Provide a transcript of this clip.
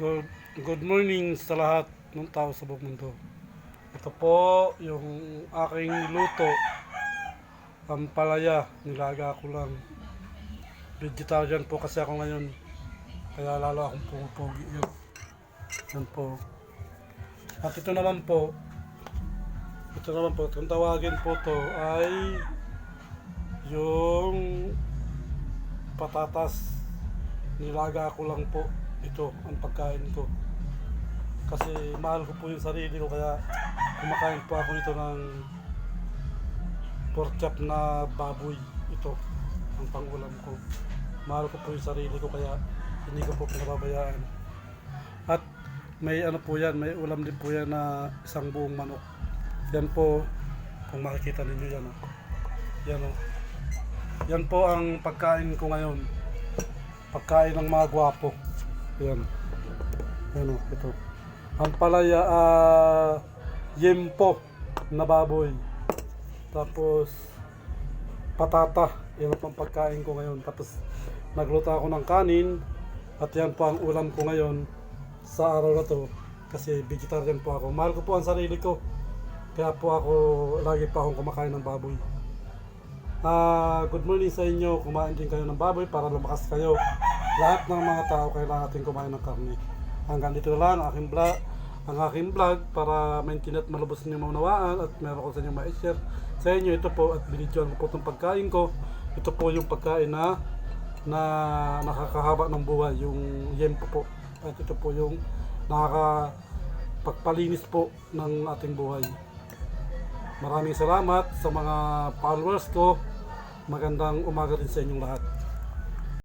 Good, good morning sa lahat ng tao sa buong mundo. Ito po yung aking luto. Ang palaya, nilaga ko lang. Vegetarian po kasi ako ngayon. Kaya lalo akong pumupogi yun. Yan po. At ito naman po, kung tawagin po to ay yung patatas. Nilaga ko lang po. Ito ang pagkain ko. Kasi mahal ko po yung sarili ko, kaya kumakain po ako nito ng pork chop na baboy. Ito ang pangulam ko. Mahal ko po yung sarili ko, kaya hindi ko po pinababayaan. At may ano po yan, may ulam din po yan na isang buong manok. Yan po, kung makikita ninyo yan. Yan o. Yan po ang pagkain ko ngayon. Pagkain ng mga gwapo. Yan. Yan o, ito. Ang palaya, yempo na baboy. Tapos, patata. Yan ang pagkain ko ngayon. Tapos, nagluto ako ng kanin. At yan po ang ulam ko ngayon sa araw na to. Kasi vegetarian po ako. Mahal ko po ang sarili ko. Kaya po ako, lagi pa akong kumakain ng baboy. Good morning sa inyo. Kumain din kayo ng baboy para lumakas kayo. Lahat ng mga tao kailangan natin kumain ng karne. Hanggang dito lang ang aking vlog para maintindihan at malubos niyo maunawaan at meron ko sa inyo ma-share sa inyo. Ito po at binidyoan ko po itong pagkain ko. Ito po yung pagkain na nakakahaba ng buhay, yung yempo po. At ito po yung nakakapagpalinis po ng ating buhay. Maraming salamat sa mga followers ko. Magandang umaga rin sa inyong lahat.